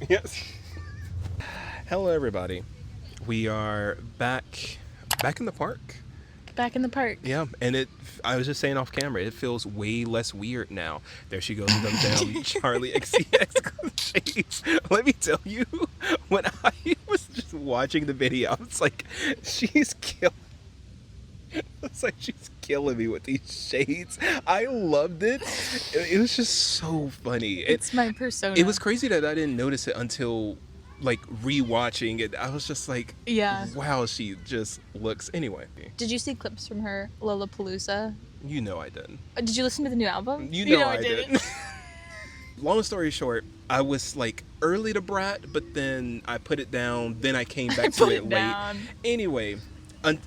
Yes. Hello, everybody. We are back in the park. Back in the park. Yeah, and I was just saying off camera, it feels way less weird now. There she goes with them damn Charlie XCX shades. Let me tell you, when I was just watching the video, I was like, she's killing. It's like she's killing me with these shades. I loved it. It was just so funny. It's my persona. It was crazy that I didn't notice it until like rewatching it. I was just like, Yeah. wow, she just looks. Anyway, Did you see clips from her Lollapalooza? you know I didn't. Did you listen to the new album? You know I didn't. Long story short, I was like early to Brat, but then I put it down. Then I came back to it late. Anyway,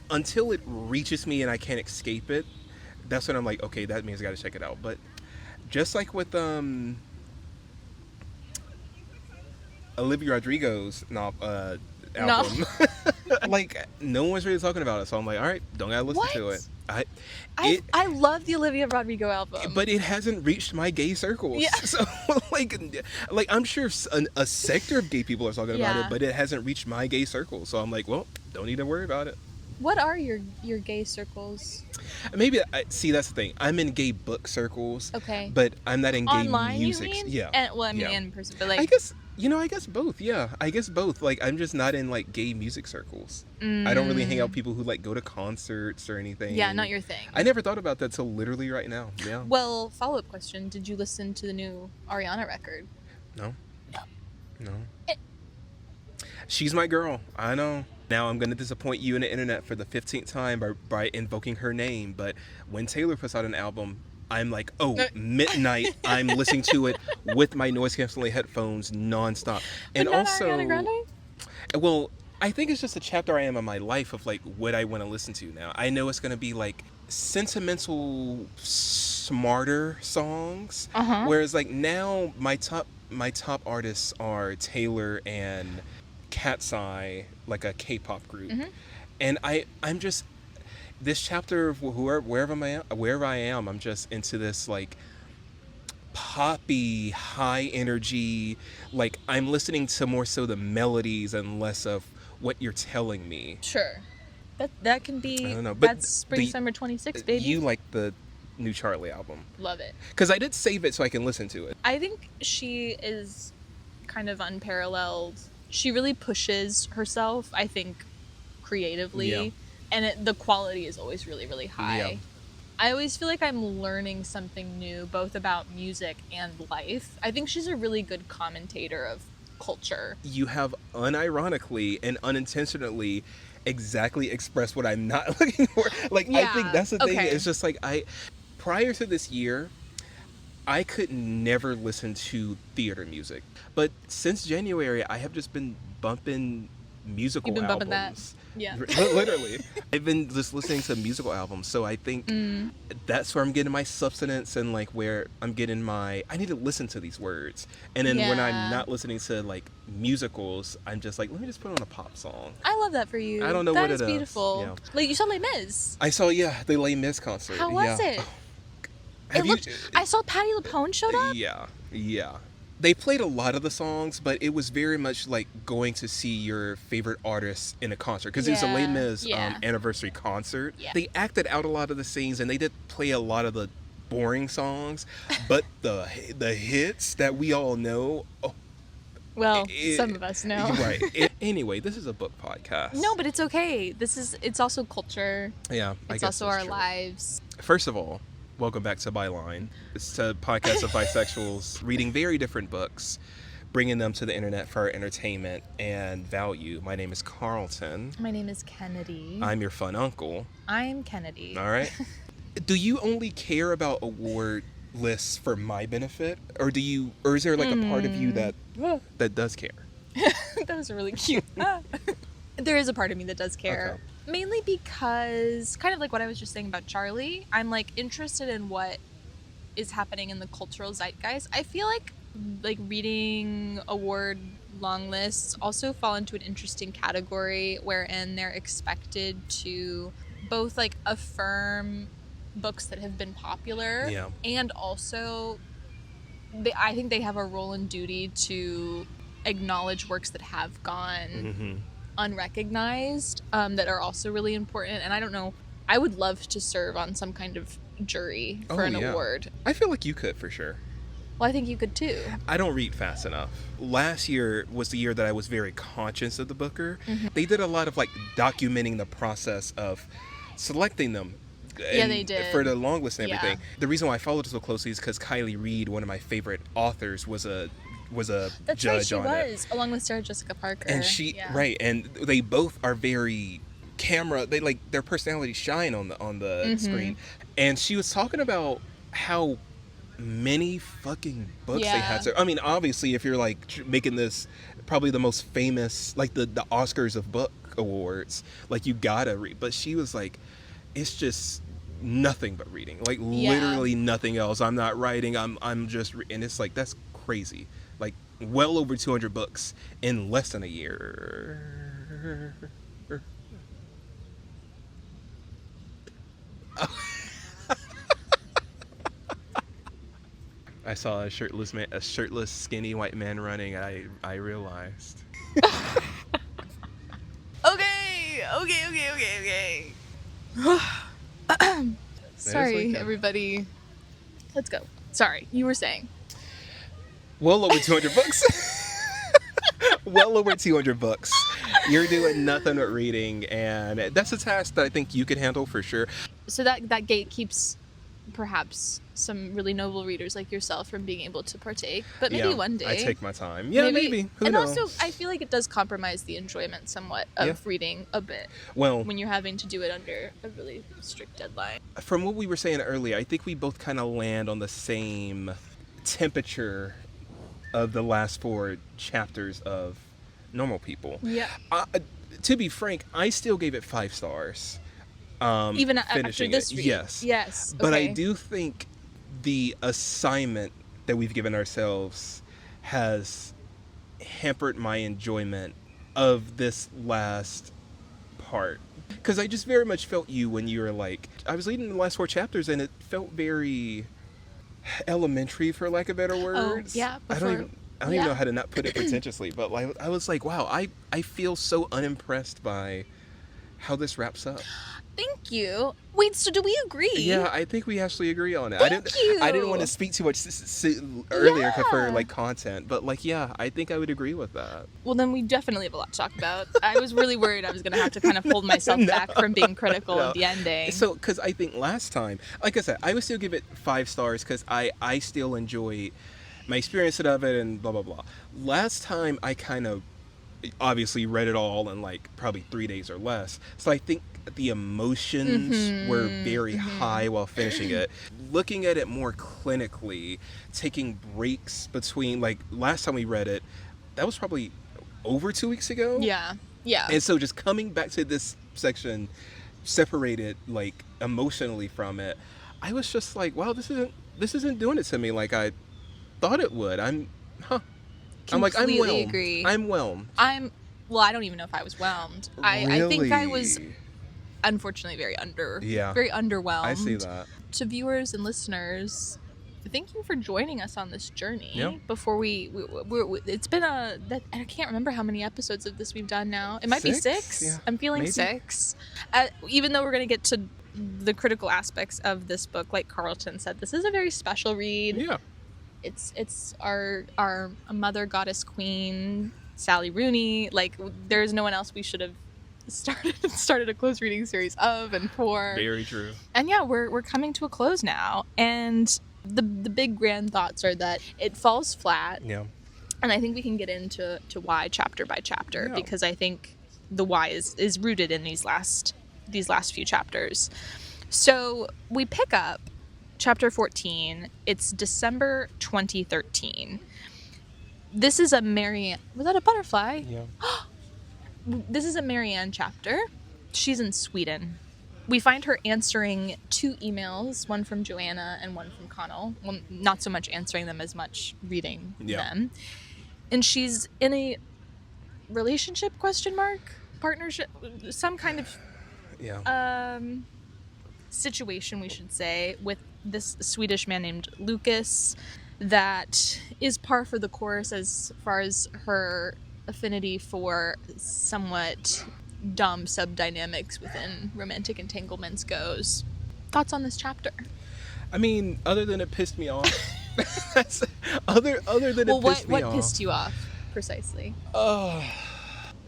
until it reaches me and I can't escape it, that's when I'm like, okay, that means I got to check it out. But just like with Olivia Rodrigo's album, like no one's really talking about it, so I'm like, all right, don't gotta listen to it. I love the Olivia Rodrigo album, but it hasn't reached my gay circles. Yeah. So like I'm sure a sector of gay people are talking about it, but it hasn't reached my gay circle. So I'm like, well, don't need to worry about it. What are your gay circles? Maybe see, that's the thing. I'm in gay book circles. Okay. But I'm not in gay online, music. You mean? Yeah. I mean in person, but like I guess both. Yeah, I guess both. Like I'm just not in like gay music circles. I don't really hang out with people who like go to concerts or anything. Yeah, not your thing. I never thought about that till literally right now. Yeah. Well, follow-up question: did you listen to the new Ariana record? No. She's my girl. I know. Now I'm going to disappoint you in the internet for the 15th time by invoking her name. But when Taylor puts out an album, I'm like, oh, midnight. I'm listening to it with my noise-canceling headphones nonstop. And also, Ariana Grande? Well, I think it's just a chapter I am in my life of like what I want to listen to now. I know it's going to be like sentimental, smarter songs. Whereas like now my top artists are Taylor and Cat's Eye, like a K-pop group. And I'm just, this chapter of wherever I am, I'm just into this like poppy, high energy, like I'm listening to more so the melodies and less of what you're telling me. Sure. That can be, I don't know, but that's Spring Summer 26, baby. You like the new Charlie album. Love it. Because I did save it so I can listen to it. I think she is kind of unparalleled. She really pushes herself, I think, creatively. Yeah. And the quality is always really, really high. Yeah. I always feel like I'm learning something new, both about music and life. I think she's a really good commentator of culture. You have unironically and unintentionally exactly expressed what I'm not looking for. Like, I think that's the thing. It's just like prior to this year, I could never listen to theater music. But since January, I have just been bumping musical albums. Bumping that? Yeah. Literally. I've been just listening to musical albums. So I think that's where I'm getting my substance and like where I'm getting I need to listen to these words. And then when I'm not listening to like musicals, I'm just like, let me just put on a pop song. I love that for you. I don't know what it is. That is beautiful. Yeah. Like, you saw Les Mis. I saw, the Les Mis concert. How was it? I saw Patti LuPone showed up. Yeah. They played a lot of the songs, but it was very much like going to see your favorite artist in a concert because it was a Les Mis anniversary concert. Yeah. They acted out a lot of the scenes and they did play a lot of the boring songs, but the hits that we all know. Some of us know. Right. Anyway, this is a book podcast. No, but it's okay. It's also culture. Yeah, it's also our lives. First of all, welcome back to Byline. It's a podcast of bisexuals reading very different books, bringing them to the internet for our entertainment and value. My name is Carlton. My name is Kennedy. I'm your fun uncle. I'm Kennedy. All right. Do you only care about award lists for my benefit, or is there like a part of you that does care? That was really cute. There is a part of me that does care. Okay. Mainly because, kind of like what I was just saying about Charlie, I'm like interested in what is happening in the cultural zeitgeist. I feel like reading award long lists also fall into an interesting category wherein they're expected to both like affirm books that have been popular and also I think they have a role and duty to acknowledge works that have gone unrecognized, that are also really important. And I don't know, I would love to serve on some kind of jury for an award. I feel like you could, for sure. Well, I think you could too. I don't read fast enough. Last year was the year that I was very conscious of the Booker. They did a lot of like documenting the process of selecting them. Yeah, they did. For the long list and everything. The reason why I followed it so closely is because Kylie Reid, one of my favorite authors, was a That's judge right, on it. She was, along with Sarah Jessica Parker. And right, and they both are very camera. They like their personalities shine on the screen. And she was talking about how many fucking books they had. So, I mean, obviously, if you're like making this probably the most famous, like the Oscars of book awards, like you gotta read. But she was like, it's just nothing but reading, like literally nothing else. I'm not writing. I'm just and it's like, that's crazy. Like well over 200 books in less than a year. I saw a shirtless skinny white man running, and I realized. Okay. Sorry, everybody. Let's go. Sorry, you were saying. Well over 200 books. Well over 200 books. You're doing nothing but reading, and that's a task that I think you could handle for sure. So that gate keeps perhaps some really noble readers like yourself from being able to partake, but maybe one day. I take my time. Yeah, maybe. Who knows? Also, I feel like it does compromise the enjoyment somewhat of reading a bit. Well, when you're having to do it under a really strict deadline. From what we were saying earlier, I think we both kind of land on the same temperature of the last 4 chapters of Normal People. Yeah. To be frank, I still gave it 5 stars. Even after this read? Yes. But I do think the assignment that we've given ourselves has hampered my enjoyment of this last part. Because I just very much felt you when you were like, I was reading the last 4 chapters and it felt very elementary, for lack of better words. Oh, yeah. I don't even know how to not put it pretentiously, but like, I was like, wow, I feel so unimpressed by how this wraps up. Thank you. Wait, so do we agree? Yeah, I think we actually agree on it. Thank you. I didn't want to speak too much earlier for like content, but like, yeah, I think I would agree with that. Well, then we definitely have a lot to talk about. I was really worried I was going to have to kind of hold myself back from being critical of the ending. So, because I think last time, like I said, I would still give it 5 stars because I still enjoy my experience of it and blah, blah, blah. Last time I kind of obviously read it all in like probably 3 days or less. So I think the emotions were very high while finishing it. Looking at it more clinically, taking breaks between, like last time we read it, that was probably over 2 weeks ago. Yeah. And so just coming back to this section, separated like emotionally from it, I was just like, wow, this isn't doing it to me like I thought it would. I'm like, I'm whelmed. Agree. I'm whelmed. Well, I don't even know if I was whelmed. Really? I think I was unfortunately very underwhelmed. I see that. To viewers and listeners, thank you for joining us on this journey. Yeah. Before it's been I can't remember how many episodes of this we've done now. It might be 6. Yeah, I'm feeling maybe 6. Even though we're going to get to the critical aspects of this book, like Carlton said, this is a very special read. Yeah. It's our mother goddess queen, Sally Rooney. Like, there's no one else we should have started a close reading series of and for. Very true. And yeah, we're coming to a close now, and the big grand thoughts are that it falls flat. Yeah. And I think we can get into why chapter by chapter, because I think the why is rooted in these last few chapters. So we pick up Chapter 14, it's December 2013. This is a Marianne. Was that a butterfly? Yeah. This is a Marianne chapter. She's in Sweden. We find her answering 2 emails, one from Joanna and one from Connell. Well, not so much answering them as much reading them. And she's in a relationship, ? Partnership? Some kind of situation, we should say, with this Swedish man named Lucas. that is par for the course as far as her affinity for somewhat dumb subdynamics within romantic entanglements goes. Thoughts on this chapter? I mean, other than it pissed me off. other than it pissed me off. What pissed you off precisely?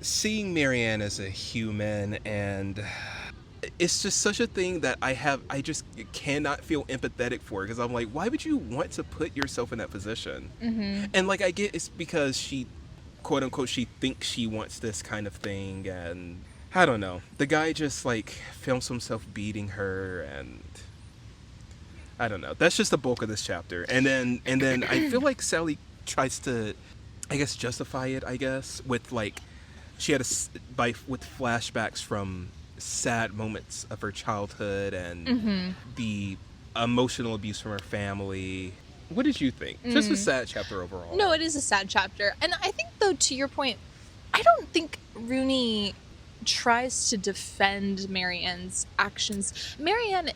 Seeing Marianne as a human, and it's just such a thing that I just cannot feel empathetic for, because I'm like, why would you want to put yourself in that position? Mm-hmm. And like, I get it's because she, quote unquote, she thinks she wants this kind of thing, and I don't know. The guy just like films himself beating her, and I don't know. That's just the bulk of this chapter. And then I feel like Sally tries to, I guess, justify it, I guess, with like, she had with flashbacks from sad moments of her childhood and the emotional abuse from her family. What did you think? Just a sad chapter overall. No, it is a sad chapter. And I think, though, to your point, I don't think Rooney tries to defend Marianne's actions. Marianne,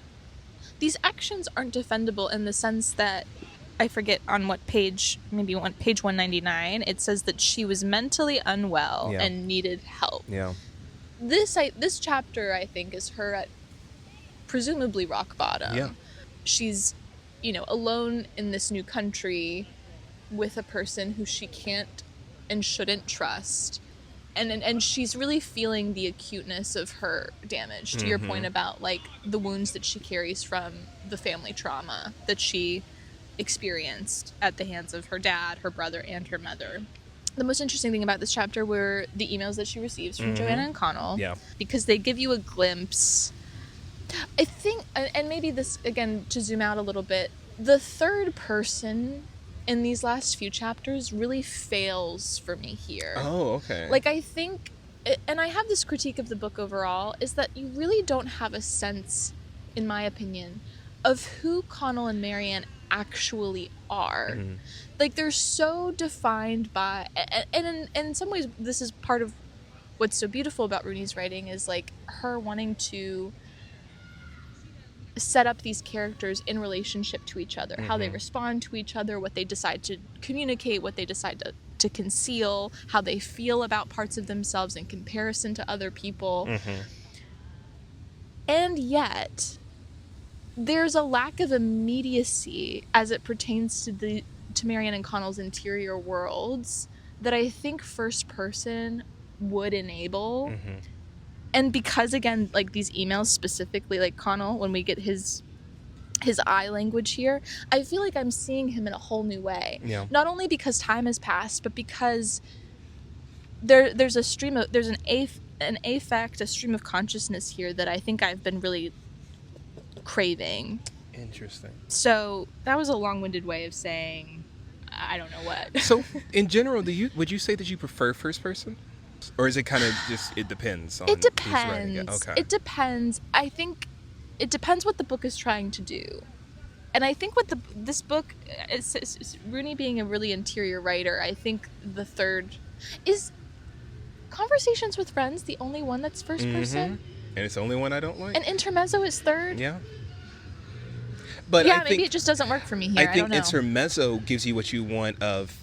these actions aren't defendable in the sense that, I forget on what page, maybe page 199, it says that she was mentally unwell and needed help. Yeah. This chapter, I think, is her at presumably rock bottom. Yeah. She's, alone in this new country with a person who she can't and shouldn't trust. And she's really feeling the acuteness of her damage, to your point about, like, the wounds that she carries from the family trauma that she experienced at the hands of her dad, her brother, and her mother. The most interesting thing about this chapter were the emails that she receives from Joanna and Connell. Yeah. Because they give you a glimpse. I think, and maybe this, again, to zoom out a little bit, the third person in these last few chapters really fails for me here. Oh, okay. Like, I think, and I have this critique of the book overall, is that you really don't have a sense, in my opinion, of who Connell and Marianne actually are. Like, they're so defined by, and in some ways this is part of what's so beautiful about Rooney's writing, is like her wanting to set up these characters in relationship to each other, how they respond to each other, what they decide to communicate, what they decide to conceal, how they feel about parts of themselves in comparison to other people. And yet there's a lack of immediacy as it pertains to Marianne and Connell's interior worlds that I think first person would enable. And because, again, like, these emails specifically, like Connell, when we get his eye language here, I feel like I'm seeing him in a whole new way. Yeah. Not only because time has passed, but because there's a stream of, there's an affect, a stream of consciousness here that I think I've been really craving. Interesting. So that was a long-winded way of saying I don't know what. So in general, would you say that you prefer first person, or is it kind of just, it depends on it depends who's writing it? It depends. I think it depends what the book is trying to do. And I think what this book is Rooney being a really interior writer. I think the third is Conversations with Friends, the only one that's first person. And it's the only one I don't like. And Intermezzo is third. Yeah. But yeah, maybe it just doesn't work for me here. I think Intermezzo gives you what you want of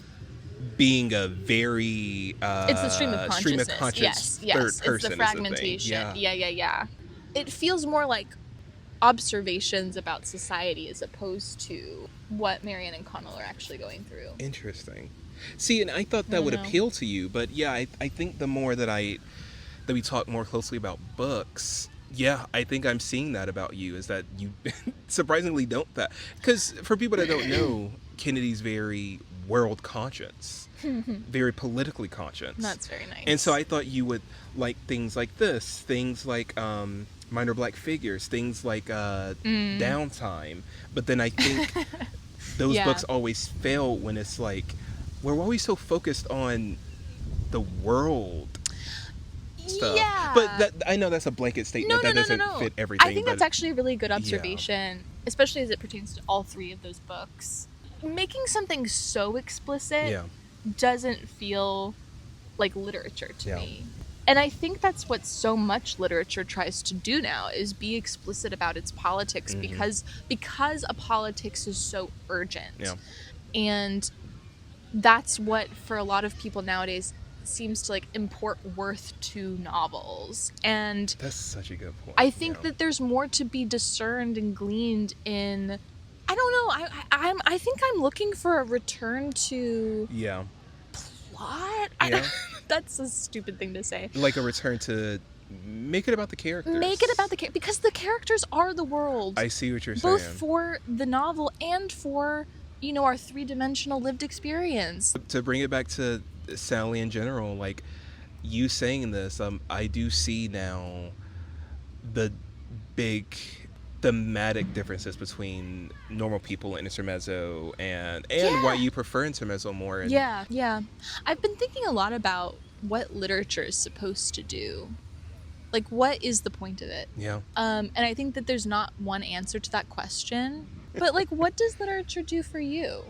being a very it's the stream of consciousness. Yes, third person. It's the fragmentation. Yeah. It feels more like observations about society as opposed to what Marianne and Connell are actually going through. Interesting. See, and I thought that would appeal to you, but yeah, I think the more that we talk more closely about books, yeah, I think I'm seeing that about you, is that you surprisingly don't that. Because for people that don't know, Kennedy's very world conscious, very politically conscious. That's very nice. And so I thought you would like things like this, things like Minor Black Figures, things like Downtime. But then I think those books always fail when it's like, we're always so focused on the world stuff. Yeah. But I know that's a blanket statement. That doesn't fit everything. I think that's actually a really good observation, especially as it pertains to all three of those books. Making something so explicit doesn't feel like literature to me. And I think that's what so much literature tries to do now, is be explicit about its politics, because a politics is so urgent. Yeah. And that's what, for a lot of people nowadays, seems to like import worth to novels. And That's such a good point. I think that there's more to be discerned and gleaned in, I don't know, I think I'm looking for a return to plot. Yeah. That's a stupid thing to say. Like a return to make it about the characters. Make it about the characters, because the characters are the world. I see what you're saying. Both for the novel and for, you know, our three-dimensional lived experience. To bring it back to Sally in general, like you saying this, I do see now the big thematic differences between normal people and intermezzo, and why you prefer intermezzo more. And yeah. I've been thinking a lot about what literature is supposed to do. Like, what is the point of it? Yeah. And I think that there's not one answer to that question. But, like, what does literature do for you?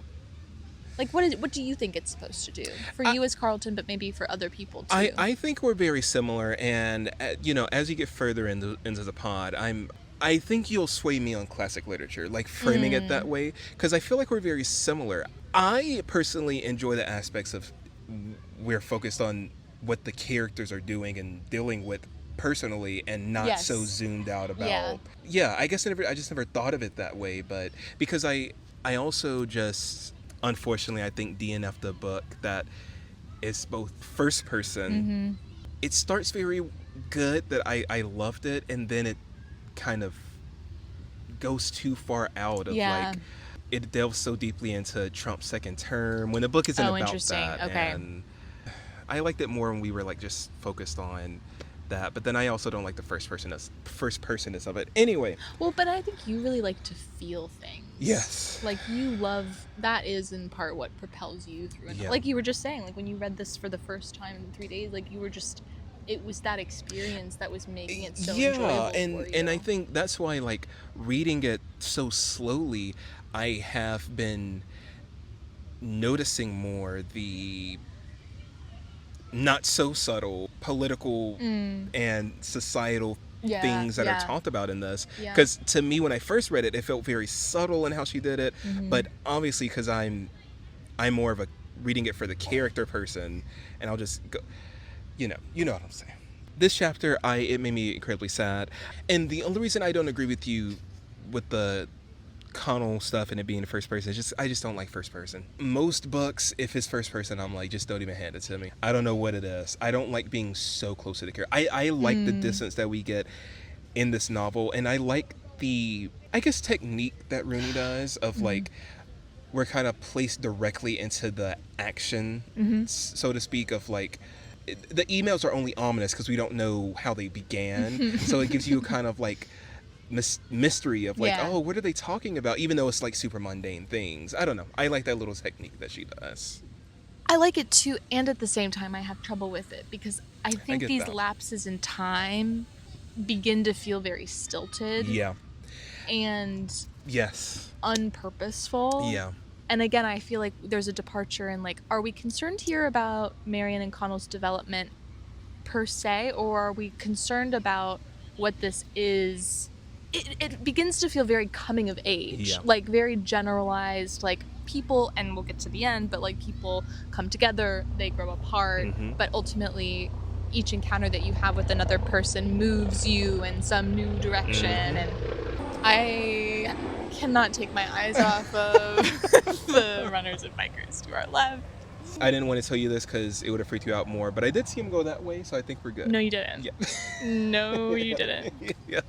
Like, what do you think it's supposed to do? For you as Carlton, but maybe for other people, too. I think we're very similar. And, you know, as you get further into the pod, I think you'll sway me on classic literature, like framing it that way, because I feel like we're very similar. I personally enjoy the aspects of we're focused on what the characters are doing and dealing with personally, and not so zoomed out about I guess I just never thought of it that way. But because I also just, unfortunately, I think DNF the book that is both first person, it starts very good, that I loved it, and then it kind of goes too far out of like it delves so deeply into Trump's second term when the book isn't about that. Okay. And I liked it more when we were like just focused on that, but then I also don't like the first personness of it anyway. Well, but I think you really like to feel things. Yes. Like, you love, that is in part what propels you through it. Like you were just saying, like when you read this for the first time in 3 days, like you were just, it was that experience that was making it so enjoyable for you. And I think that's why, like, reading it so slowly, I have been noticing more the not so subtle political and societal things that are talked about in this. Because to me, when I first read it, it felt very subtle in how she did it. But obviously, because I'm more of a reading it for the character person, and I'll just go, you know what I'm saying. This chapter, it made me incredibly sad. And the only reason I don't agree with you with the Connell stuff and it being the first person, I just don't like first person. Most books, if it's first person, I'm like, just don't even hand it to me. I don't know what it is. I don't like being so close to the character. I like the distance that we get in this novel, and I like the, I guess, technique that Rooney does of like, we're kind of placed directly into the action, so to speak, of like, the emails are only ominous because we don't know how they began. So it gives you kind of like mystery of like, oh, what are they talking about? Even though it's like super mundane things. I don't know. I like that little technique that she does. I like it too, and at the same time I have trouble with it because I think these lapses in time begin to feel very stilted. Yeah. And unpurposeful. Yeah. And again, I feel like there's a departure in like, are we concerned here about Marian and Connell's development per se, or are we concerned about what this is? It begins to feel very coming of age, like very generalized, like people, and we'll get to the end, but like people come together, they grow apart, but ultimately each encounter that you have with another person moves you in some new direction. And I cannot take my eyes off of the runners and bikers to our left. I didn't want to tell you this because it would have freaked you out more, but I did see him go that way, so I think we're good. No, you didn't. Yeah. No, you didn't.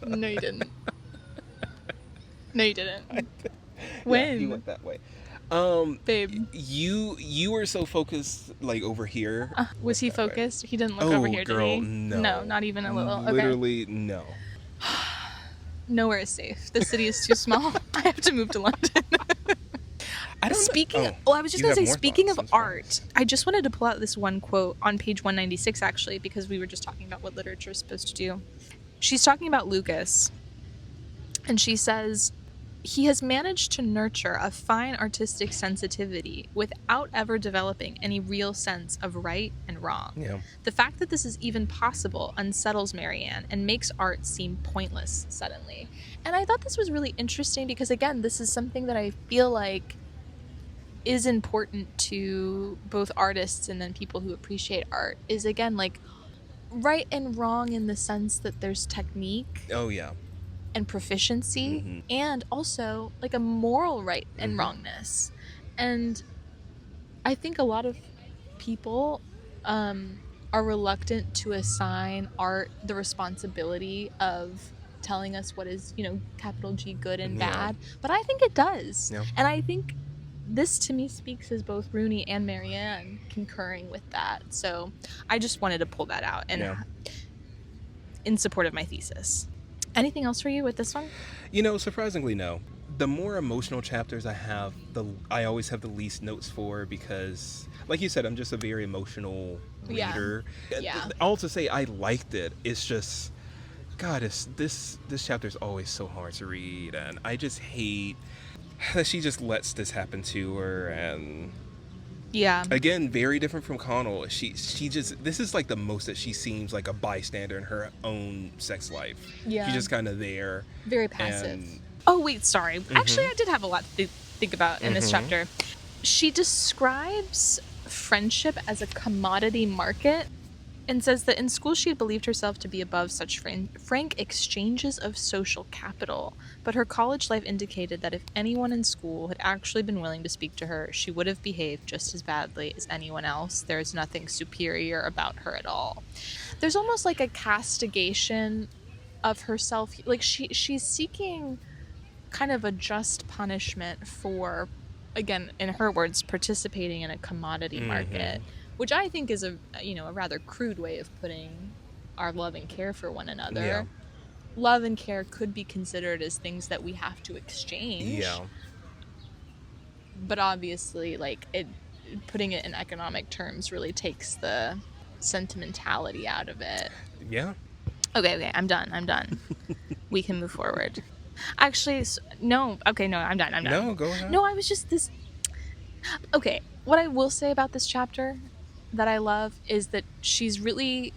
No, you didn't. No, you didn't. When? Yeah, he went that way. Babe. You were so focused, like, over here. Was he focused? He didn't look over here, girl, did he? No. No, not even a little. Literally, no. Nowhere is safe. The city is too small. I have to move to London. I was just going to say, speaking of art, I just wanted to pull out this one quote on page 196, actually, because we were just talking about what literature is supposed to do. She's talking about Lucas, and she says, he has managed to nurture a fine artistic sensitivity without ever developing any real sense of right and wrong. Yeah. The fact that this is even possible unsettles Marianne and makes art seem pointless suddenly. And I thought this was really interesting because, again, this is something that I feel like is important to both artists and then people who appreciate art is, again, like, right and wrong in the sense that there's technique Oh yeah. and proficiency, Mm-hmm. and also like a moral right and Mm-hmm. wrongness. And I think a lot of people are reluctant to assign art the responsibility of telling us what is, capital G, good and Yeah. bad. But I think it does. Yeah. And I think this to me speaks as both Rooney and Marianne concurring with that. So I just wanted to pull that out and in support of my thesis. Anything else for you with this one? Surprisingly, no. The more emotional chapters I always have the least notes for, because, like you said, I'm just a very emotional reader. Yeah. All to say, I liked it. It's just, God, this chapter is always so hard to read, and I just hate that she just lets this happen to her. And yeah, again, very different from Connell. She just, this is like the most that she seems like a bystander in her own sex life. Yeah. She's just kind of there. Very passive. And, oh, wait, sorry. Actually, I did have a lot to think about in this chapter. She describes friendship as a commodity market and says that in school she had believed herself to be above such frank exchanges of social capital, but her college life indicated that if anyone in school had actually been willing to speak to her, she would have behaved just as badly as anyone else. There is nothing superior about her at all. There's almost like a castigation of herself. Like she's seeking kind of a just punishment for, again, in her words, participating in a commodity market, which I think is a rather crude way of putting our love and care for one another. Yeah. Love and care could be considered as things that we have to exchange. Yeah. But obviously, like, putting it in economic terms really takes the sentimentality out of it. Yeah. Okay, I'm done. We can move forward. Actually, no. Okay, no, I'm done. No, go ahead. No, I was just this. Okay, what I will say about this chapter that I love is that she's really,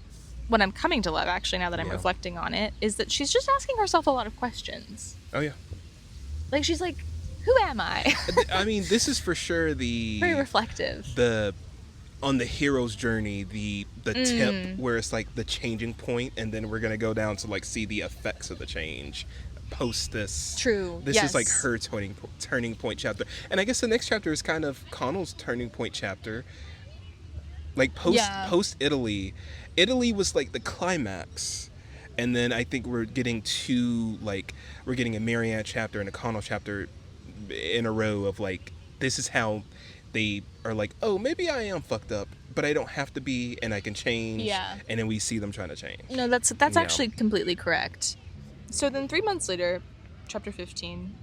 what I'm coming to love, actually, now that I'm reflecting on it, is that she's just asking herself a lot of questions. Oh, yeah. Like, she's like, who am I? I mean, this is for sure very reflective. On the hero's journey, the tip where it's like the changing point, and then we're gonna go down to like see the effects of the change post this. True. This is like her turning point chapter, and I guess the next chapter is kind of Connell's turning point chapter. Like post Italy was like the climax, and then I think we're getting a Marianne chapter and a Connell chapter in a row of like, this is how they are like, oh, maybe I am fucked up, but I don't have to be, and I can change. Yeah. And then we see them trying to change. No, that's actually completely correct. So then 3 months later, chapter 15,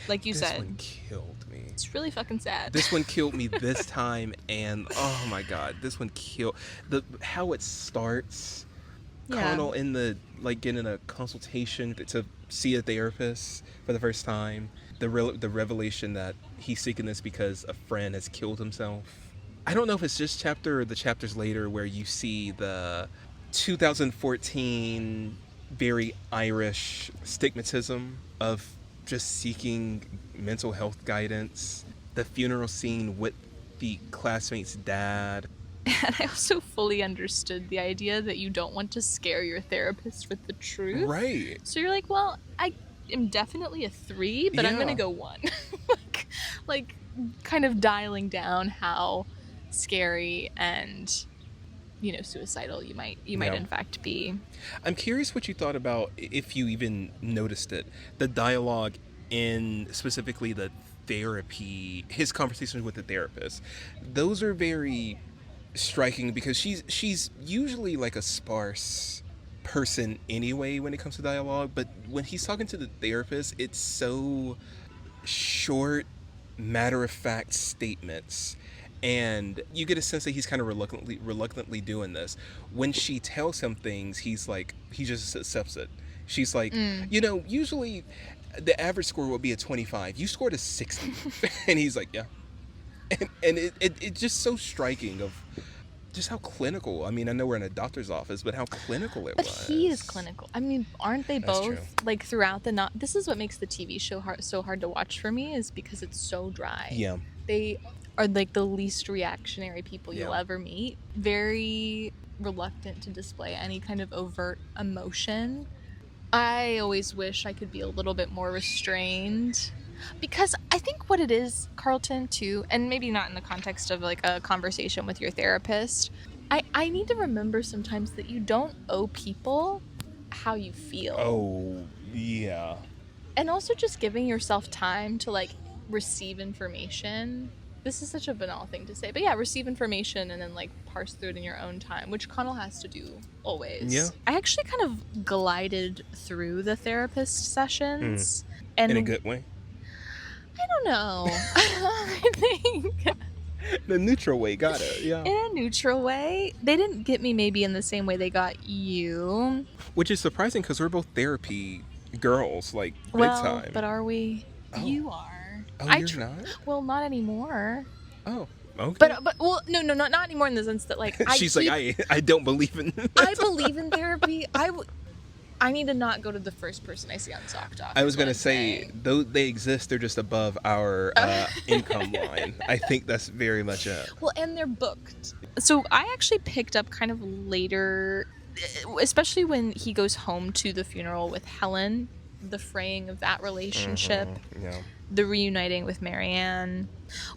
like you said. This one killed me. It's really fucking sad. This one killed me this time, and oh my God, this one killed how it starts. Yeah. Connell getting a consultation to see a therapist for the first time. The revelation that he's seeking this because a friend has killed himself. I don't know if it's this chapter or the chapters later where you see the 2014 very Irish stigmatism of just seeking mental health guidance. The funeral scene with the classmate's dad. And I also fully understood the idea that you don't want to scare your therapist with the truth. Right. So you're like, well, I am definitely a 3, but I'm going to go 1. like kind of dialing down how scary and, suicidal you might in fact be. I'm curious what you thought about, if you even noticed it, the dialogue in specifically the therapy, his conversations with the therapist. Those are very striking because she's usually like a sparse person anyway when it comes to dialogue, but when he's talking to the therapist, it's so short, matter-of-fact statements, and you get a sense that he's kind of reluctantly doing this. When she tells him things, he just accepts it. She's like, usually the average score would be a 25. You scored a 60. And he's like, yeah. And it's just so striking of just how clinical. I mean, I know we're in a doctor's office, but how clinical it was. But he is clinical. I mean, aren't they both? True. Like throughout this is what makes the TV show so hard to watch for me, is because it's so dry. Yeah. they are like the least reactionary people you'll ever meet. Very reluctant to display any kind of overt emotion. I always wish I could be a little bit more restrained, because I think what it is, Carlton, too, and maybe not in the context of like a conversation with your therapist, I need to remember sometimes that you don't owe people how you feel. Oh, yeah. And also just giving yourself time to like receive information. This is such a banal thing to say, but yeah, receive information and then like parse through it in your own time, which Connell has to do always. Yeah. I actually kind of glided through the therapist sessions. And in a good way? I don't know. I think The neutral way, got it, yeah. in a neutral way. They didn't get me maybe in the same way they got you. Which is surprising because we're both therapy girls, like, big time. But are we? Oh. You are. Oh, you're not? Well, not anymore. Oh, okay. But well, no, not anymore in the sense that like she's like, I don't believe in. I believe in therapy. I need to not go to the first person I see on ZocDoc. I was gonna say, though they exist, they're just above our income line. I think that's very much it. Well, and they're booked. So I actually picked up kind of later, especially when he goes home to the funeral with Helen, the fraying of that relationship, the reuniting with Marianne.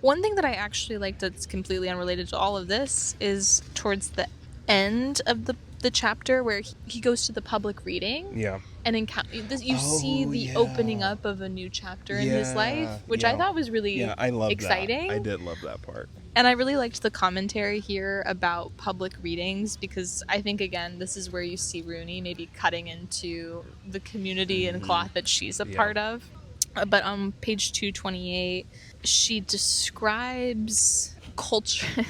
One thing that I actually like that's completely unrelated to all of this is towards the end of the chapter where he goes to the public reading. Yeah. And you see the opening up of a new chapter in his life, which I thought was really exciting. That. I did love that part. And I really liked the commentary here about public readings, because I think, again, this is where you see Rooney maybe cutting into the community and cloth that she's a part of. But on page 228, she describes culture.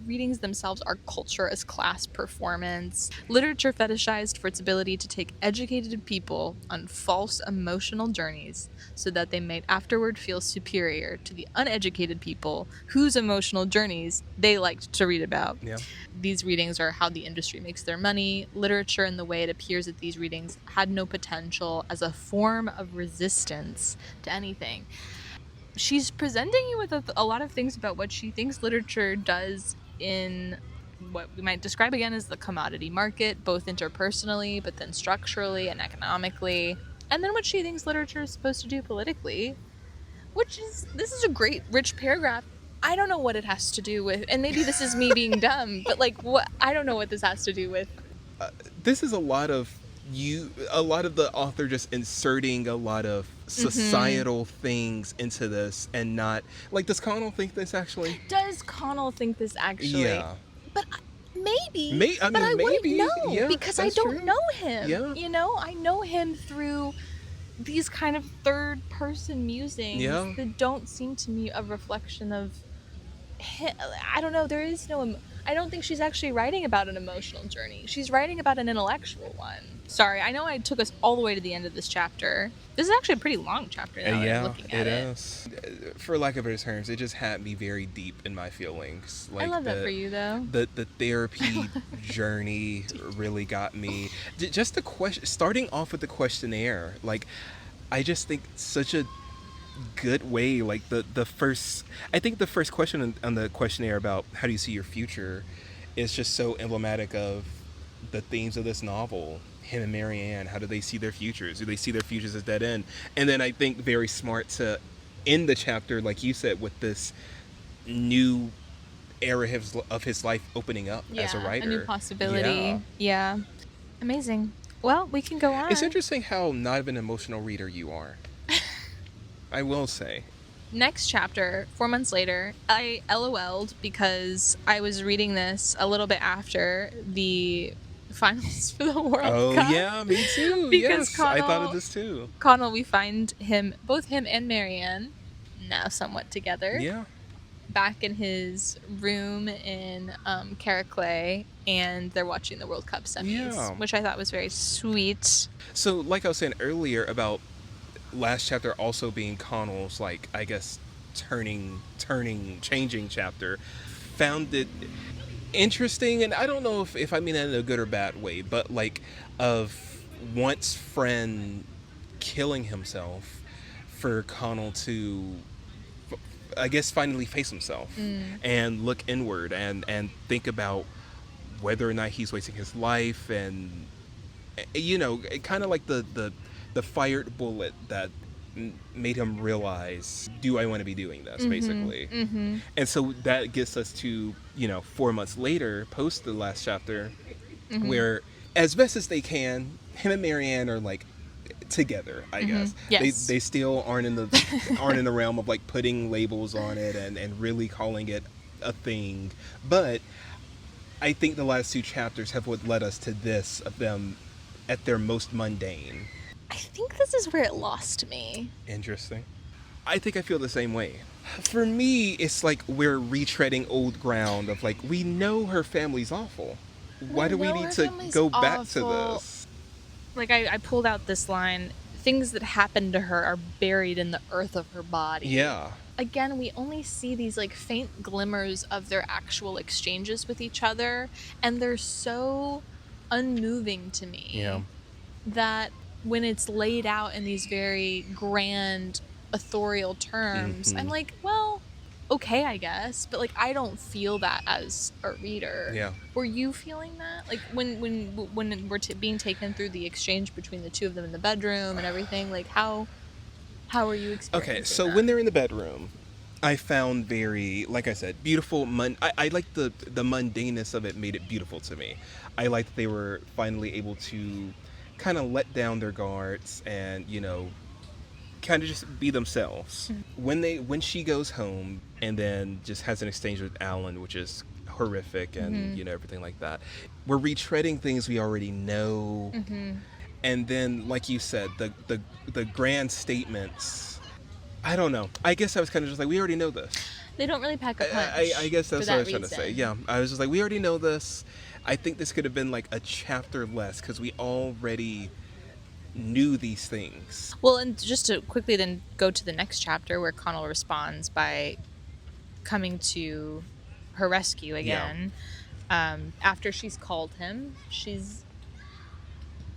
Readings themselves are culture as class performance. Literature fetishized for its ability to take educated people on false emotional journeys so that they might afterward feel superior to the uneducated people whose emotional journeys they liked to read about. Yeah. These readings are how the industry makes their money. Literature, and the way it appears at these readings, had no potential as a form of resistance to anything. She's presenting you with a lot of things about what she thinks literature does in what we might describe again as the commodity market, both interpersonally, but then structurally and economically, and then what she thinks literature is supposed to do politically, this is a great, rich paragraph. I don't know what it has to do with, and maybe this is me being dumb, but like, I don't know what this has to do with. This is a lot of the author just inserting a lot of societal things into this, and not like, does Connell think this actually? Yeah. But maybe. I wouldn't know, because I don't true. know him. Yeah. You know, I know him through these kind of third person musings that don't seem to me a reflection of him. I don't know. I don't think she's actually writing about an emotional journey. She's writing about an intellectual one. Sorry, I know I took us all the way to the end of this chapter. This is actually a pretty long chapter now that I'm looking at it. It is. For lack of better terms, it just had me very deep in my feelings. Like, I love that for you, though. The therapy journey really got me. Just the question, starting off with the questionnaire, like, I just think such a good way, like the first question on the questionnaire about how do you see your future is just so emblematic of the themes of this novel. Him and Marianne, how do they see their futures? Do they see their futures as dead end? And then I think very smart to end the chapter, like you said, with this new era of his life opening up as a writer. A new possibility. Yeah. Amazing. Well, we can go on. It's interesting how not of an emotional reader you are. I will say. Next chapter, 4 months later, I LOL'd because I was reading this a little bit after the finals for the World Cup. Oh, yeah, me too. Because Connell, I thought of this too. Connell, we find both him and Marianne, now somewhat together. Yeah. Back in his room in Caraclay, and they're watching the World Cup semis, which I thought was very sweet. So, like I was saying earlier about last chapter also being Connell's, like, I guess, changing chapter, found it interesting, and I don't know if I mean that in a good or bad way, but like, of once friend killing himself, for Connell to I guess, finally face himself and look inward and think about whether or not he's wasting his life, and kind of like the fired bullet that made him realize, do I want to be doing this, basically. And so that gets us to 4 months later, post the last chapter, where, as best as they can, him and Marianne are like together, I guess. Yes. They still aren't in the realm of like putting labels on it and really calling it a thing. But I think the last 2 chapters have what led us to this, of them at their most mundane. I think this is where it lost me. Interesting. I think I feel the same way. For me, it's like we're retreading old ground of like, we know her family's awful. Why do we need to go back to this? Like, I pulled out this line, things that happened to her are buried in the earth of her body. Yeah. Again, we only see these like faint glimmers of their actual exchanges with each other, and they're so unmoving to me that when it's laid out in these very grand authorial terms, I'm like, well, okay, I guess, but like I don't feel that as a reader. Yeah. Were you feeling that? Like when we're being taken through the exchange between the two of them in the bedroom and everything, like how are you experiencing Okay, so that? when they're in the bedroom, I found very, like I said, beautiful. I like the mundaneness of it made it beautiful to me. I like that they were finally able to kind of let down their guards and, kind of just be themselves. When she goes home and then just has an exchange with Alan, which is horrific, and everything like that, we're retreading things we already know. And then, like you said, the grand statements, I don't know, I guess I was kind of just like, we already know this. They don't really pack a punch. I guess that's what I was trying to reason. say. Yeah, I was just like, we already know this. I think this could have been like a chapter less, because we already knew these things. Well, and just to quickly then go to the next chapter where Connell responds by coming to her rescue again. After she's called him,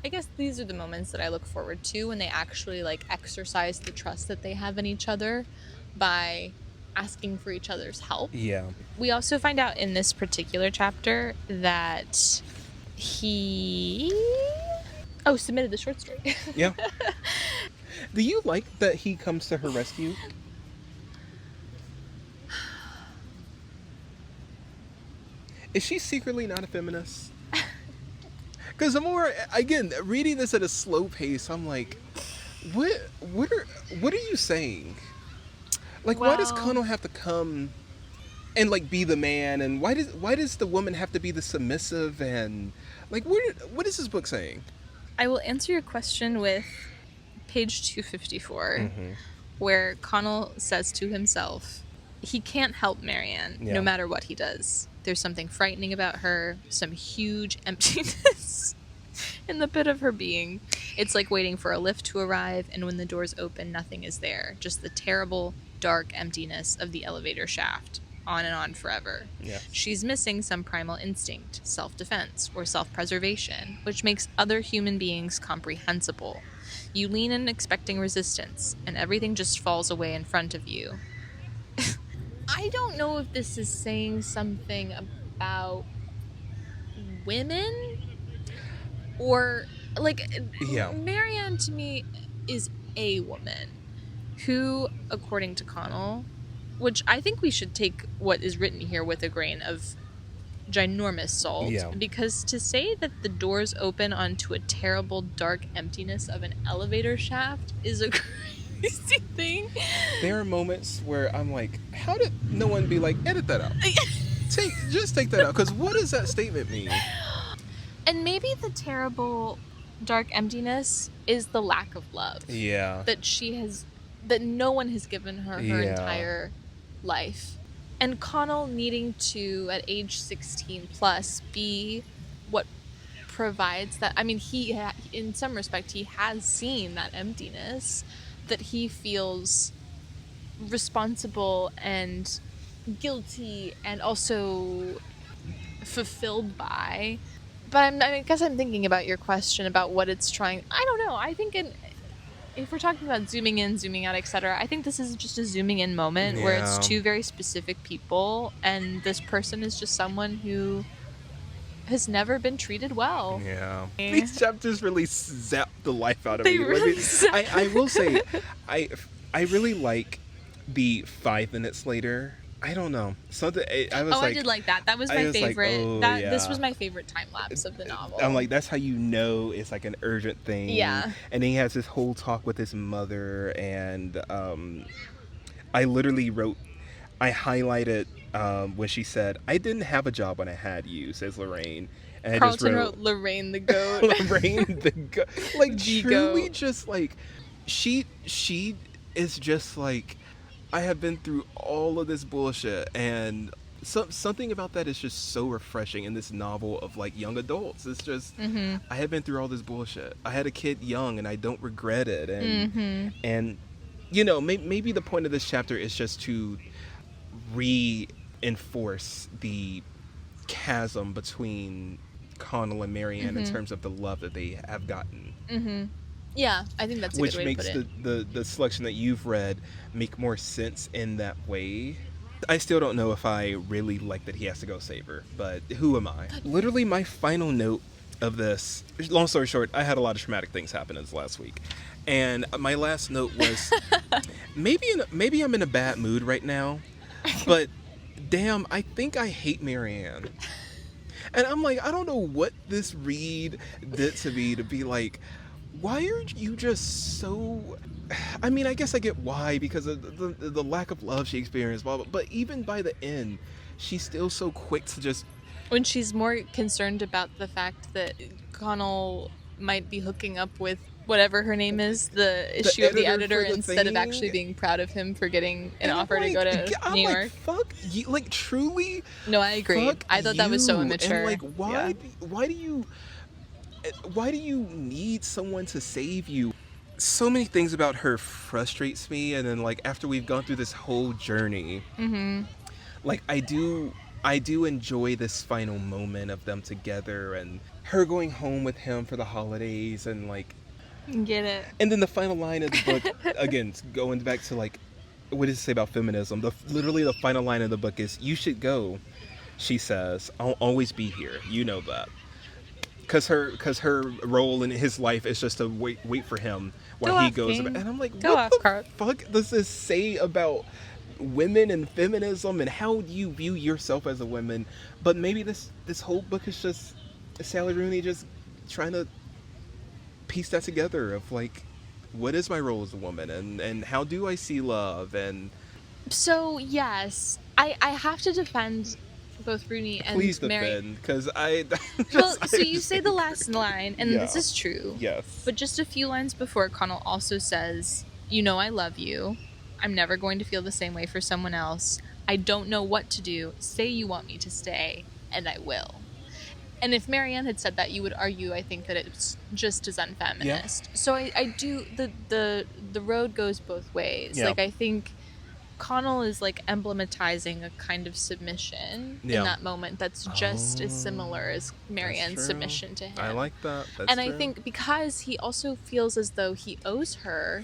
I guess these are the moments that I look forward to, when they actually like exercise the trust that they have in each other by asking for each other's help. Yeah. We also find out in this particular chapter that he submitted the short story. Yeah. Do you like that he comes to her rescue? Is she secretly not a feminist? Because the more, again, reading this at a slow pace, I'm like, what are you saying? Like, why does Connell have to come and like be the man, and why does the woman have to be the submissive, and like what is this book saying? I will answer your question with page 254, where Connell says to himself, he can't help Marianne no matter what he does. There's something frightening about her, some huge emptiness in the pit of her being. It's like waiting for a lift to arrive, and when the doors open, nothing is there. Just the terrible, dark emptiness of the elevator shaft. On and on forever. Yes. She's missing some primal instinct, self-defense, or self-preservation, which makes other human beings comprehensible. You lean in expecting resistance, and everything just falls away in front of you. I don't know if this is saying something about women, or like, Marianne to me is a woman who, according to Connell, which I think we should take what is written here with a grain of ginormous salt, because to say that the doors open onto a terrible dark emptiness of an elevator shaft is a crazy thing. There are moments where I'm like, how did no one be like, edit that out? Just take that out, because what does that statement mean? And maybe the terrible dark emptiness is the lack of love. Yeah. That no one has given her entire life. And Connell needing to, at age 16 plus, be what provides that. I mean, he, in some respect, he has seen that emptiness that he feels responsible and guilty and also fulfilled by. But I guess I'm thinking about your question about what it's trying. I don't know. I think if we're talking about zooming in, zooming out, etc., I think this is just a zooming in moment where it's two very specific people, and this person is just someone who has never been treated well. Yeah. These chapters really zap the life out of They me. really I will say, I really like the 5 minutes later. I don't know. Something I was I did like that. That was my favorite. Like, This was my favorite time lapse of the novel. I'm like, that's how you know it's like an urgent thing. Yeah. And then he has this whole talk with his mother, and I literally I highlighted when she said, "I didn't have a job when I had you," says Lorraine. And Carlton wrote Lorraine the goat. Lorraine the goat. Like, the truly goat. just like, she is just like, I have been through all of this bullshit, and something about that is just so refreshing in this novel of like young adults. It's just, I have been through all this bullshit. I had a kid young, and I don't regret it. And you know, maybe the point of this chapter is just to reinforce the chasm between Connell and Marianne in terms of the love that they have gotten. Yeah, I think that's a good way to put it. Which makes the selection that you've read make more sense in that way. I still don't know if I really like that he has to go save her, but who am I? Literally, my final note of this, long story short, I had a lot of traumatic things happen this last week. And my last note was, maybe I'm in a bad mood right now, but damn, I think I hate Marianne. And I'm like, I don't know what this read did to me to be like, why are you just so... I mean, I guess I get why, because of the lack of love she experienced, blah, blah, but even by the end, she's still so quick to just... When she's more concerned about the fact that Connell might be hooking up with whatever her name is, the issue of the editor, instead of actually being proud of him for getting an offer to go to New York. Fuck you, like, truly. No, I agree. I thought that was so immature. And like, why do you need someone to save you? So many things about her frustrates me, and then like after we've gone through this whole journey, like I do enjoy this final moment of them together and her going home with him for the holidays, and like, get it. And then the final line of the book, again, going back to like, what does it say about feminism? Literally the final line of the book is, "You should go," she says. "I'll always be here. You know that." Because her role in his life is just to wait for him while he goes about. And I'm like, what the fuck does this say about women and feminism and how you view yourself as a woman? But maybe this whole book is just Sally Rooney just trying to piece that together of like, what is my role as a woman, and how do I see love? And so yes, I have to defend both Rooney and please Mary. defend, because I so you say the last line, and this is true. Yes. But just a few lines before, Connell also says, "You know I love you. I'm never going to feel the same way for someone else. I don't know what to do. Say you want me to stay, and I will." And if Marianne had said that, you would argue, I think, that it's just as unfeminist. Yeah. So I do, the road goes both ways. Yeah. Like, I think Connell is like emblematizing a kind of submission in that moment that's just as similar as Marianne's submission to him. I like that. That's and true. I think because he also feels as though he owes her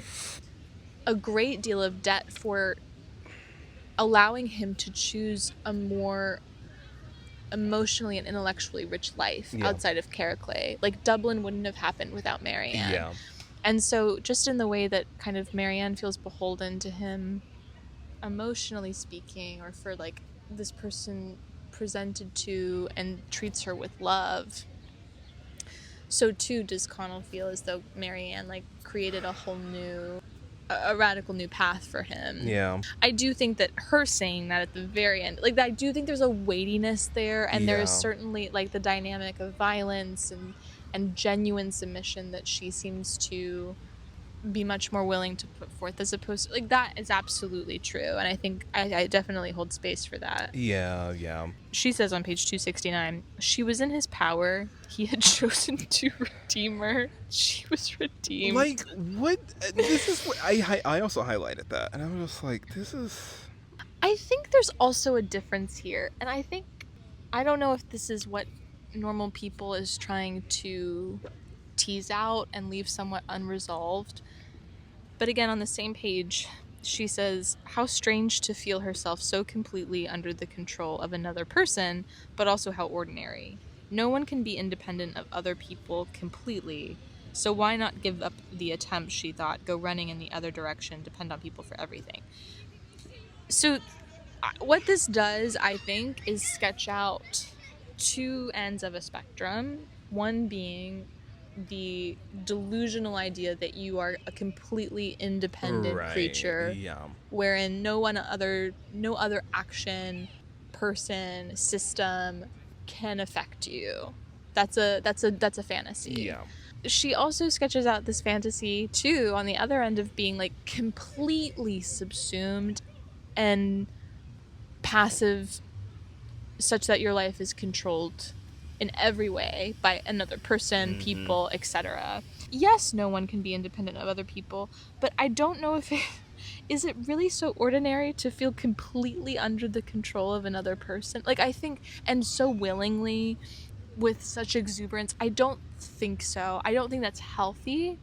a great deal of debt for allowing him to choose a more emotionally and intellectually rich life outside of Caraclay. Like, Dublin wouldn't have happened without Marianne. Yeah. And so just in the way that kind of Marianne feels beholden to him, emotionally speaking, or for like this person presented to and treats her with love, so too does Connell feel as though Marianne like created a whole new, a radical new path for him. Yeah. I do think that her saying that at the very end, like, I do think there's a weightiness there, and there is certainly like the dynamic of violence and genuine submission that she seems to be much more willing to put forth, as opposed to, like, that is absolutely true, and I think I definitely hold space for that. Yeah. She says on page 269, she was in his power, he had chosen to redeem her, she was redeemed. Like, what? This is what I also highlighted that, and I was just like, this is... I think there's also a difference here, and I don't know if this is what normal people is trying to tease out and leave somewhat unresolved, But again, on the same page, she says, how strange to feel herself so completely under the control of another person, but also how ordinary. No one can be independent of other people completely, so why not give up the attempt, she thought, go running in the other direction, depend on people for everything. So what this does, I think, is sketch out two ends of a spectrum, one being the delusional idea that you are a completely independent creature, wherein no other action, person, system can affect you. That's a fantasy. Yeah. She also sketches out this fantasy too on the other end of being like completely subsumed and passive, such that your life is controlled in every way by another person, people, etc. Yes, no one can be independent of other people, but I don't know if is it really so ordinary to feel completely under the control of another person? Like, I think, and so willingly, with such exuberance, I don't think so. I don't think that's healthy.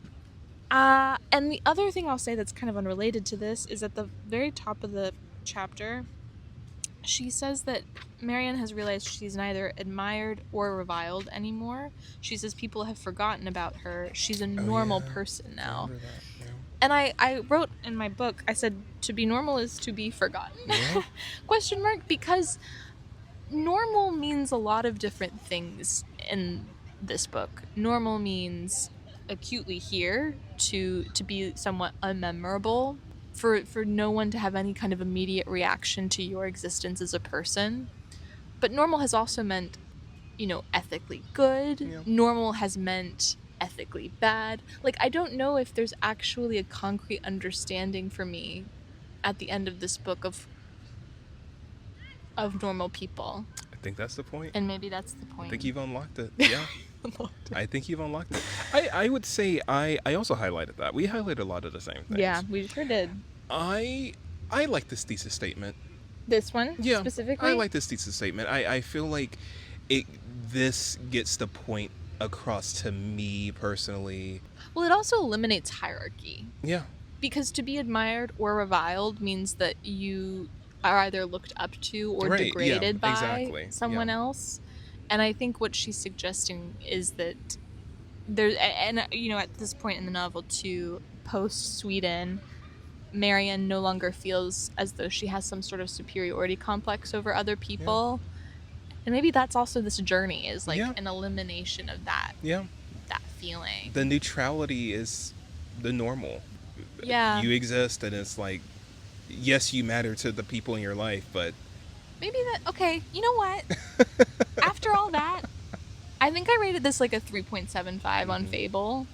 And the other thing I'll say that's kind of unrelated to this is at the very top of the chapter, she says that Marianne has realized she's neither admired or reviled anymore. She says people have forgotten about her. She's a normal person now. And I wrote in my book, I said, to be normal is to be forgotten. Yeah. Question mark, because normal means a lot of different things in this book. Normal means acutely here to be somewhat unmemorable, for no one to have any kind of immediate reaction to your existence as a person. But normal has also meant, ethically good. Yeah. Normal has meant ethically bad. Like, I don't know if there's actually a concrete understanding for me at the end of this book of normal people. I think that's the point. And maybe that's the point. I think you've unlocked it. Yeah. I think you've unlocked it. I would say I also highlighted that. We highlighted a lot of the same things. Yeah, we sure did. I like this thesis statement. This one? Yeah, specifically? I like this thesis statement. I feel like this gets the point across to me personally. Well, it also eliminates hierarchy. Yeah. Because to be admired or reviled means that you are either looked up to or degraded by someone else. And I think what she's suggesting is that there, and at this point in the novel too, post Sweden, Marianne no longer feels as though she has some sort of superiority complex over other people. Yeah. And maybe that's also this journey, is like an elimination of that. Yeah. That feeling. The neutrality is the normal. Yeah. You exist, and it's like, yes, you matter to the people in your life, but maybe okay, you know what? After all that, I think I rated this like a 3.75 on Fable,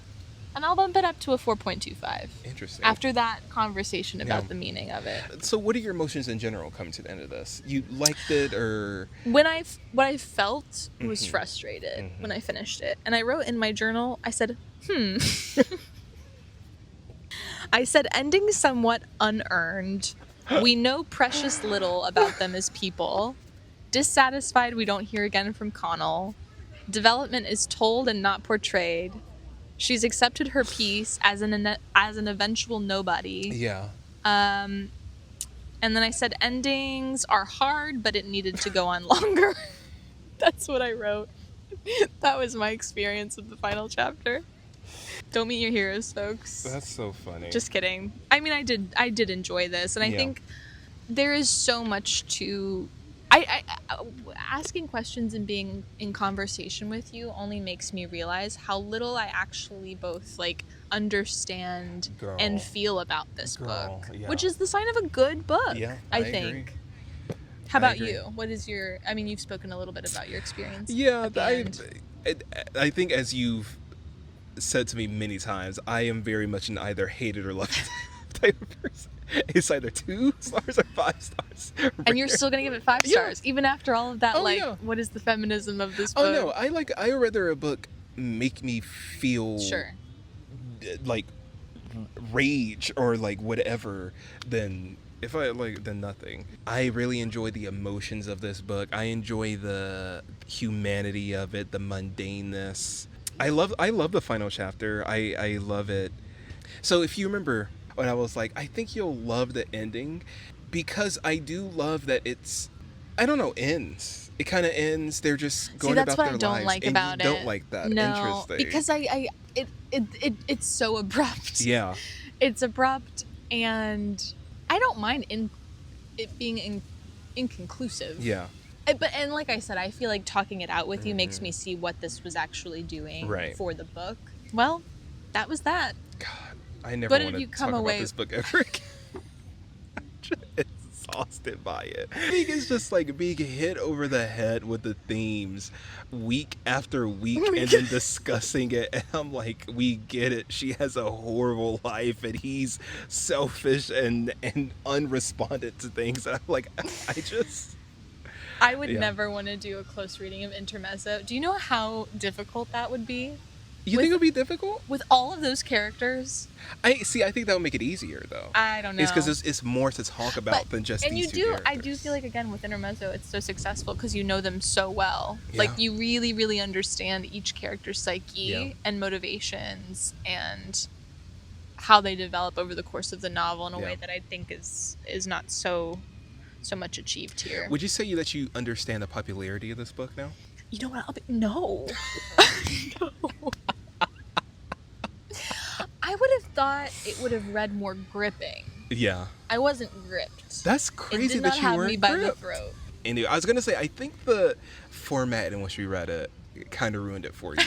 and I'll bump it up to a 4.25. Interesting. After that conversation about the meaning of it. So what are your emotions in general coming to the end of this? You liked it, or? What I felt was frustrated when I finished it. And I wrote in my journal, I said, I said, ending somewhat unearned. We know precious little about them as people. Dissatisfied we don't hear again from Connell. Development is told and not portrayed. She's accepted her piece as an eventual nobody. Yeah. And then I said endings are hard, but it needed to go on longer. That's what I wrote. That was my experience with the final chapter. Don't meet your heroes, folks. That's so funny. Just kidding. I mean, I did enjoy this, and I think there is so much to. I asking questions and being in conversation with you only makes me realize how little I actually both understand and feel about this book, which is the sign of a good book. Yeah, I think. Agree. How about you? What is your? I mean, you've spoken a little bit about your experience. Yeah, I think as you've said to me many times, I am very much an either hated or loved type of person. It's either 2 stars or 5 stars. And you're still gonna give it 5 stars, even after all of that. What is the feminism of this book? Oh no, I rather a book make me feel like rage or whatever than than nothing. I really enjoy the emotions of this book. I enjoy the humanity of it, the mundaneness. I love the final chapter. I love it. So if you remember And I was like, I think you'll love the ending, because I do love that it's, I don't know, ends. It kind of ends. They're just going about their lives. See, that's what I don't like about it. Don't like that. No, Interesting. because it's so abrupt. Yeah. It's abrupt, and I don't mind it being inconclusive. Yeah. And like I said, I feel like talking it out with you makes me see what this was actually doing for the book. Well, that was that. God, I never want to talk about this book ever again. I'm just exhausted by it. I think it's just like being hit over the head with the themes week after week and then discussing it. And I'm like, we get it. She has a horrible life and he's selfish and unresponded to things. And I'm like, I would never want to do a close reading of Intermezzo. Do you know how difficult that would be? You think it would be difficult? With all of those characters? I think that would make it easier, though. I don't know. It's because it's more to talk about than just these two characters. I do feel like, again, with Intermezzo, it's so successful because you know them so well. Yeah. Like, you really, really understand each character's psyche and motivations and how they develop over the course of the novel in a way that I think is not so much achieved here. Would you say that you understand the popularity of this book now? You know what? No. No. I would have thought it would have read more gripping. Yeah. I wasn't gripped. That's crazy that you weren't gripped. It did not have me by the throat. Anyway, I was going to say, I think the format in which we read it kind of ruined it for you,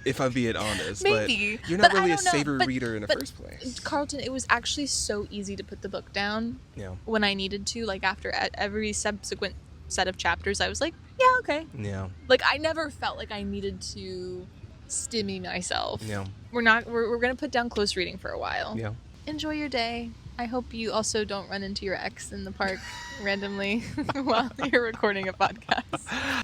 if I'm being honest. Maybe. But you're not really a savory reader in the first place. Carlton, it was actually so easy to put the book down when I needed to. Like, after every subsequent set of chapters, I was like, yeah, okay. Yeah. Like, I never felt like I needed to stimmy myself. Yeah. We're going to put down close reading for a while. Yeah. Enjoy your day. I hope you also don't run into your ex in the park randomly while you're recording a podcast.